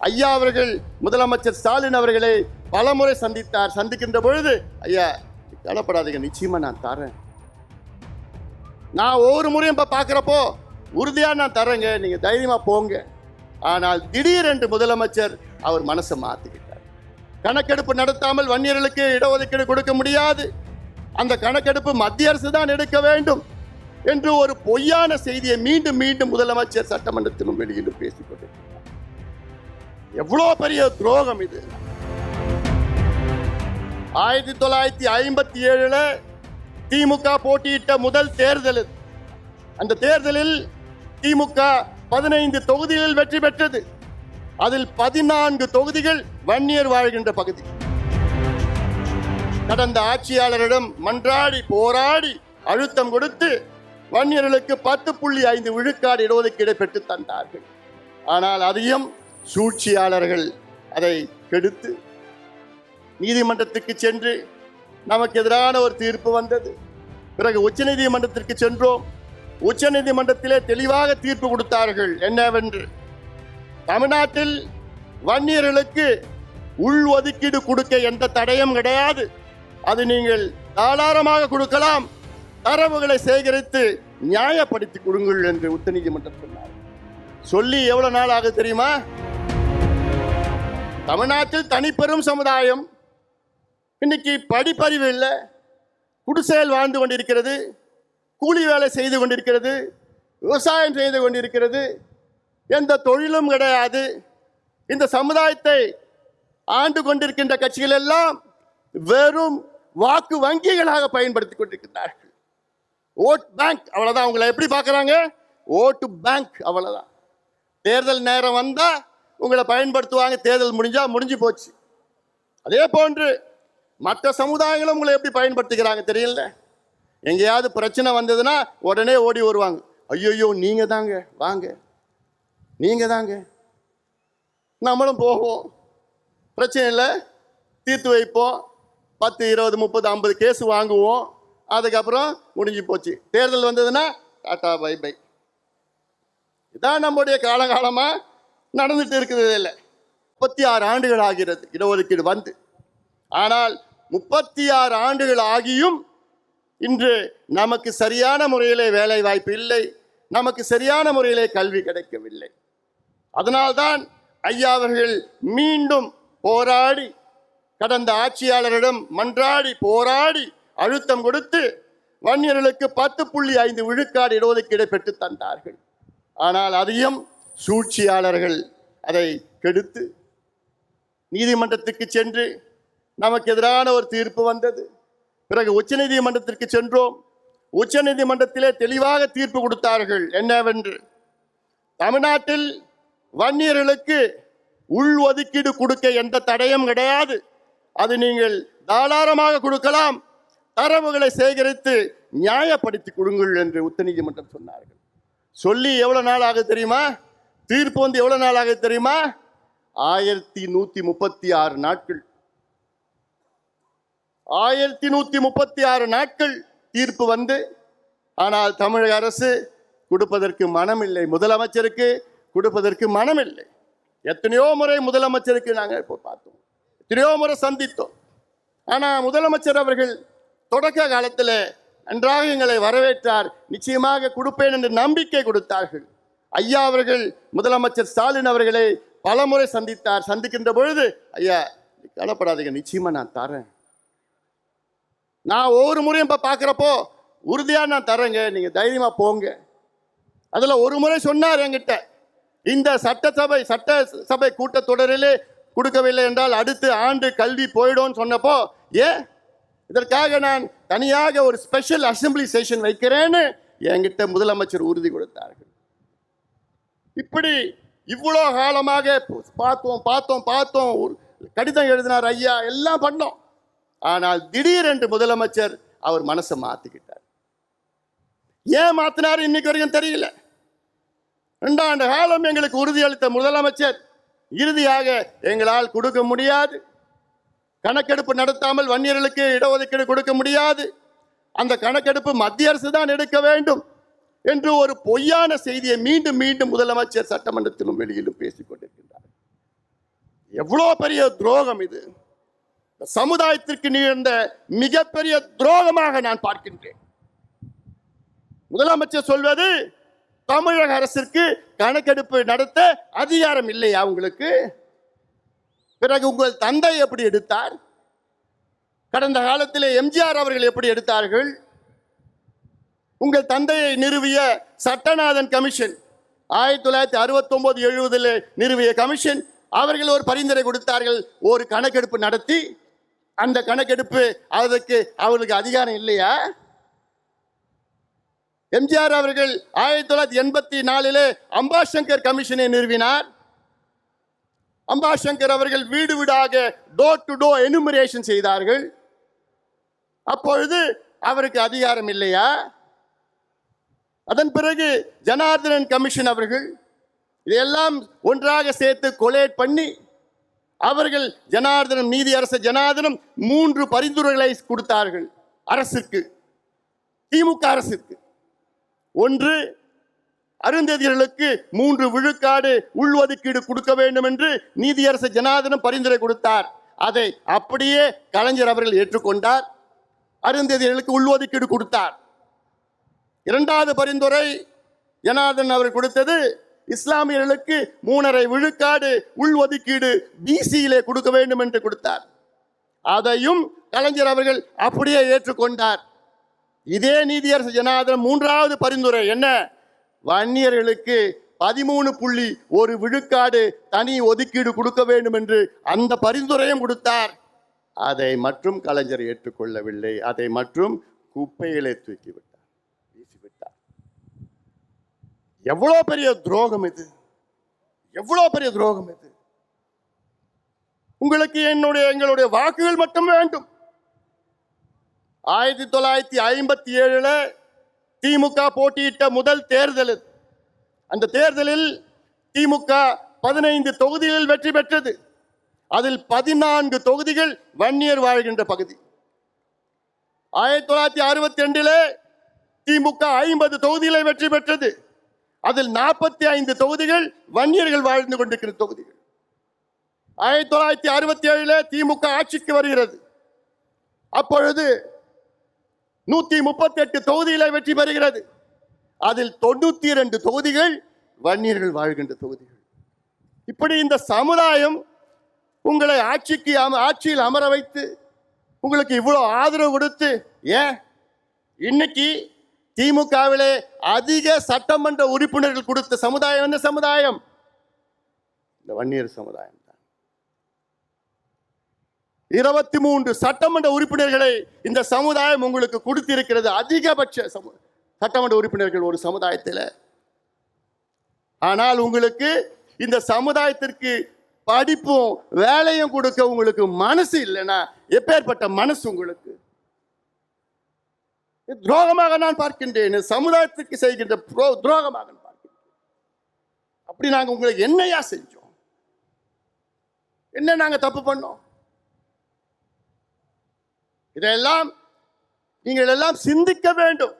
ஐயா அவர்கள் முதலமைச்சர் ஸ்டாலின் அவர்களை பலமுறை சந்தித்தார். சந்திக்கின்ற பொழுது, ஐயா கவலைப்படாதீங்க, நிச்சயமா நான் தரேன், நான் ஒவ்வொரு முறையும் இப்போ பார்க்குறப்போ உறுதியாக நான் தரேங்க, நீங்கள் தைரியமாக போங்க. ஆனால் திடீரென்று முதலமைச்சர் அவர் மனசை மாற்றிக்கிட்டார். கணக்கெடுப்பு நடத்தாமல் வன்னியர்களுக்கு இடஒதுக்கீடு கொடுக்க முடியாது, அந்த கணக்கெடுப்பு மத்திய அரசு தான் எடுக்க வேண்டும் என்று ஒரு பொய்யான செய்தியை மீண்டும் மீண்டும் முதலமைச்சர் சட்டமன்றத்திலும் வெளியிலும் பேசிக் கொண்டிருக்கிறார். எவ்வளோ பெரிய துரோகம் இது! 1957 திமுக போட்டியிட்ட முதல் தேர்தல். அந்த தேர்தலில் திமுக 15 தொகுதிகளில் வெற்றி பெற்றது. அதில் 14 தொகுதிகள் வன்னியர் வாழ்கின்ற பகுதி. கடந்த ஆட்சியாளரிடம் மன்றாடி போராடி அழுத்தம் கொடுத்து வன்னியர்களுக்கு 10.5 விழுக்காடு இடஒதுக்கீடு பெற்று தந்தார்கள். ஆனால் அதையும் சூழ்ச்சியாளர்கள் அதை கெடுத்து நீதிமன்றத்துக்கு சென்று நமக்கு எதிரான ஒரு தீர்ப்பு வந்தது. பிறகு உச்சநீதிமன்றத்திற்கு சென்றோம். உச்சநீதிமன்றத்திலே தெளிவாக தீர்ப்பு கொடுத்தார்கள். என்னவென்று, தமிழ்நாட்டில் வன்னியர்களுக்கு உள் ஒதுக்கீடு கொடுக்க எந்த தடையும் கிடையாது, அது நீங்கள் தாராளமாக கொடுக்கலாம், தரவுகளை சேகரித்து நியாயப்படுத்தி கொடுங்கள் என்று உச்சநீதிமன்றம் சொன்னார். சொல்லி எவ்வளவு நாள் ஆகுது தெரியுமா? தமிழ்நாட்டில் தனிப்பெரும் சமுதாயம் இன்னைக்கு படிப்பறிவு இல்லை, குடிசையில் வாழ்ந்து கொண்டிருக்கிறது, கூலி வேலை செய்து கொண்டிருக்கிறது, விவசாயம் செய்து கொண்டிருக்கிறது, எந்த தொழிலும் கிடையாது. இந்த சமுதாயத்தை ஆண்டு கொண்டிருக்கின்ற கட்சிகள் எல்லாம் வெறும் வாக்கு வங்கிகளாக பயன்படுத்திக் கொண்டிருக்கிறார்கள். ஓட் பேங்க், அவ்வளவுதான். உங்களை எப்படி பார்க்கறாங்க? ஓட்டு பேங்க், அவ்வளவுதான். தேர்தல் நேரம் வந்தா உங்களை பயன்படுத்துவாங்க, தேர்தல் முடிஞ்சா முடிஞ்சு போச்சு. அதே போன்று மற்ற சமுதாயங்களும் உங்களை எப்படி பயன்படுத்திக்கிறாங்க தெரியல. எங்கேயாவது பிரச்சனை வந்ததுன்னா உடனே ஓடி வருவாங்க. ஐயோ நீங்க தாங்க, வாங்க, நீங்க தாங்க. நம்மளும் போவோம், பிரச்சனை இல்லை, தீர்த்து வைப்போம், 10, 20, 30, 50 கேஸ் வாங்குவோம். அதுக்கப்புறம் முடிஞ்சு போச்சு. தேர்தல் வந்ததுன்னா டாட்டா பை பை. இதான் நம்முடைய காலகாலமா நடந்துட்டு இருக்குது. இல்லை, 36 ஆண்டுகள் ஆகிறது இடஒதுக்கீடு வந்து. ஆனால் 36 ஆண்டுகள் ஆகியும் இன்று நமக்கு சரியான முறையிலே வேலை வாய்ப்பு இல்லை, நமக்கு சரியான முறையிலே கல்வி கிடைக்கவில்லை. அதனால்தான் ஐயா அவர்கள் மீண்டும் போராடி, கடந்த ஆட்சியாளரிடம் மன்றாடி போராடி அழுத்தம் கொடுத்து வன்னியர்களுக்கு 10.5 விழுக்காடு இடஒதுக்கீடு பெற்று தந்தார்கள். ஆனால் அதையும் சூழ்ச்சியாளர்கள் அதை கெடுத்து நீதிமன்றத்துக்கு சென்று நமக்கு எதிரான ஒரு தீர்ப்பு வந்தது. பிறகு உச்சநீதிமன்றத்திற்கு சென்றோம். உச்சநீதிமன்றத்திலே தெளிவாக தீர்ப்பு கொடுத்தார்கள். என்னவென்று, தமிழ்நாட்டில் வன்னியர்களுக்கு உள் ஒதுக்கீடு கொடுக்க எந்த தடையும் கிடையாது, அது நீங்கள் தாராளமாக கொடுக்கலாம், தரவுகளை சேகரித்து நியாயப்படுத்தி கொடுங்கள் என்று உச்சநீதிமன்றம் சொன்னார்கள். சொல்லி எவ்வளவு நாள் ஆகுது தெரியுமா? தீர்ப்பு வந்து எவ்வளவு நாள் ஆகுது தெரியுமா? 1136 நாட்கள். 1136 நாட்கள் தீர்ப்பு வந்து, ஆனால் தமிழக அரசு கொடுப்பதற்கு மனமில்லை, முதலமைச்சருக்கு கொடுப்பதற்கு மனமில்லை. எத்தனையோ முறை முதலமைச்சருக்கு நாங்கள் இப்போ பார்த்தோம், எத்தனையோ முறை சந்தித்தோம். ஆனால் முதலமைச்சர் அவர்கள் தொடக்க காலத்தில் நன்றாக எங்களை வரவேற்றார், நிச்சயமாக கொடுப்பேன் என்று நம்பிக்கை கொடுத்தார்கள். ஐயா அவர்கள் முதலமைச்சர் ஸ்டாலின் அவர்களை பலமுறை சந்தித்தார். சந்திக்கின்ற பொழுது, ஐயா கவலைப்படாதீங்க, நிச்சயமா நான் தரேன், நான் ஒவ்வொரு முறையும் இப்போ பார்க்குறப்போ உறுதியாக நான் தரேங்க, நீங்கள் தைரியமாக போங்க. அதில் ஒரு முறை சொன்னார் என்கிட்ட, இந்த சட்டசபை கூட்டத்தொடரிலே கொடுக்கவில்லை என்றால் அடுத்த ஆண்டு கல்வி போயிடும் சொன்னப்போ, ஏன் இதற்காக நான் தனியாக ஒரு ஸ்பெஷல் அசம்பிளி செஷன் வைக்கிறேன்னு என்கிட்ட முதலமைச்சர் உறுதி கொடுத்தார்கள். இப்படி இவ்வளோ காலமாக பார்த்தோம், கடிதம் எழுதினார் ஐயா, எல்லாம் பண்ணோம். ஆனால் திடீரென்று முதலமைச்சர் அவர் மனசை மாத்திக்கிட்டார். ஏன் மாத்தினார் இன்னைக்கு வரைக்கும் தெரியல. 2 ஆண்டு காலம் எங்களுக்கு உறுதியளித்த முதலமைச்சர் இறுதியாக எங்களால் கொடுக்க முடியாது, கணக்கெடுப்பு நடத்தாமல் வன்னியர்களுக்கு இடஒதுக்கீடு கொடுக்க முடியாது, அந்த கணக்கெடுப்பு மத்திய அரசு தான் எடுக்க வேண்டும் என்று ஒரு பொய்யான செய்தியை மீண்டும் மீண்டும் முதலமைச்சர் சட்டமன்றத்திலும் வெளியிலும் பேசிக் கொண்டிருக்கின்றார். எவ்வளோ பெரிய துரோகம் இது! சமுதாயத்திற்கு நிகழ்ந்த மிகப்பெரிய துரோகமாக நான் பார்க்கின்றேன். முதலமைச்சர் சொல்வது, தமிழக அரசிற்கு கணக்கெடுப்பு நடத்த அதிகாரம் இல்லையா உங்களுக்கு? பிறகு உங்கள் தந்தை எப்படி எடுத்தார்? கடந்த காலத்திலே எம்ஜிஆர் அவர்கள் எப்படி எடுத்தார்கள்? உங்கள் தந்தையை நிறுவிய சட்டநாதன் கமிஷன் 1969-70 நிறுவிய கமிஷன், அவர்கள் ஒரு பரிந்துரை கொடுத்தார்கள், ஒரு கணக்கெடுப்பு நடத்தி. அந்த கணக்கெடுப்பு அதற்கு அவர்களுக்கு அதிகாரம் இல்லையா? எம்ஜிஆர் அவர்கள் 1984 அம்பாசங்கர் கமிஷனை நிறுவினார். அம்பாசங்கர் அவர்கள் வீடு வீடாக டோர் டு டோர் எனுமரேஷன் செய்தார்கள். அப்பொழுது அவருக்கு அதிகாரம் இல்லையா? அதன் பிறகு ஜனார்தனன் கமிஷன் அவர்கள் இதையெல்லாம் ஒன்றாக சேர்த்து கொலேட் பண்ணி அவர்கள் ஜனார்தனம், நீதி அரசு ஜனார்தனம் 3 பரிந்துரைகளை கொடுத்தார்கள் அரசுக்கு, திமுக அரசுக்கு. ஒன்று, அருந்ததியர்களுக்கு 3 விழுக்காடு உள்ஒதுக்கீடு கொடுக்க வேண்டும் என்று நீதியரசு ஜனார்தனம் பரிந்துரை கொடுத்தார். அதை அப்படியே கலைஞர் அவர்கள் ஏற்றுக்கொண்டார், அருந்ததியர்களுக்கு உள்ஒதுக்கீடு கொடுத்தார். இரண்டாவது பரிந்துரை ஜனார்தன் அவர் கொடுத்தது, இஸ்லாமியர்களுக்கு 3.5 விழுக்காடு உள்ஒதுக்கீடு பிசியிலே கொடுக்க வேண்டும் என்று கொடுத்தார். அதையும் கலைஞர் அவர்கள் அப்படியே ஏற்றுக்கொண்டார். இதே நீதியரசு ஜனார்தனம் 3வது பரிந்துரை என்ன? வன்னியர்களுக்கு 13.1 விழுக்காடு தனி ஒதுக்கீடு கொடுக்க வேண்டும் என்று அந்த பரிந்துரையும் கொடுத்தார். அதை மற்றும் கலைஞர் ஏற்றுக்கொள்ளவில்லை. அதை மற்றும் குப்பையிலே தூக்கிவிட்டார், வீசிவிட்டார். எவ்வளோ பெரிய துரோகம் இது! எவ்வளோ பெரிய துரோகம் இது! உங்களுக்கு எங்களுடைய வாக்குகள் மட்டும் வேண்டும். 1957 திமுக போட்டியிட்ட முதல் தேர்தல். அந்த தேர்தலில் திமுக 15 தொகுதிகளில் வெற்றி பெற்றது. அதில் 14 தொகுதிகள் வன்னியர் வாழ்கின்ற பகுதி. 1962 திமுக 50 தொகுதிகளை வெற்றி பெற்றது. அதில் 45 தொகுதிகள் வன்னியர்கள் வாழ்ந்து கொண்டிருக்கிற தொகுதிகள். 1967 திமுக ஆட்சிக்கு வருகிறது. அப்பொழுது 138 தொகுதிகளை வெற்றி பெறுகிறது. அதில் 92 தொகுதிகள் வன்னியர்கள் வாழ்கின்ற தொகுதிகள். இப்படி இந்த சமுதாயம் உங்களை ஆட்சியில் அமர வைத்து உங்களுக்கு இவ்வளவு ஆதரவு கொடுத்து, ஏன் இன்னைக்கு திமுகவிலே அதிக சட்டமன்ற உறுப்பினர்கள் கொடுத்த சமுதாயம் என்ன சமுதாயம்? இந்த வன்னியர் சமுதாயம் தான். 23 சட்டமன்ற உறுப்பினர்களை இந்த சமுதாயம் உங்களுக்கு கொடுத்திருக்கிறது. அதிகபட்ச சட்டமன்ற உறுப்பினர்கள் ஒரு சமுதாயத்தில். ஆனால் உங்களுக்கு இந்த சமுதாயத்திற்கு படிப்பும் வேலையும் கொடுக்க உங்களுக்கு மனசு இல்லைன்னா எப்பேற்பட்ட மனசு உங்களுக்கு? துரோகமாக நான் பார்க்கின்றேன். சமுதாயத்துக்கு செய்கின்ற துரோகமாக பார்க்கின்றேன். அப்படி நாங்க உங்களுக்கு என்னையா செஞ்சோம்? என்ன நாங்க தப்பு பண்ணோம்? இதெல்லாம் நீங்கள் எல்லாம் சிந்திக்க வேண்டும்.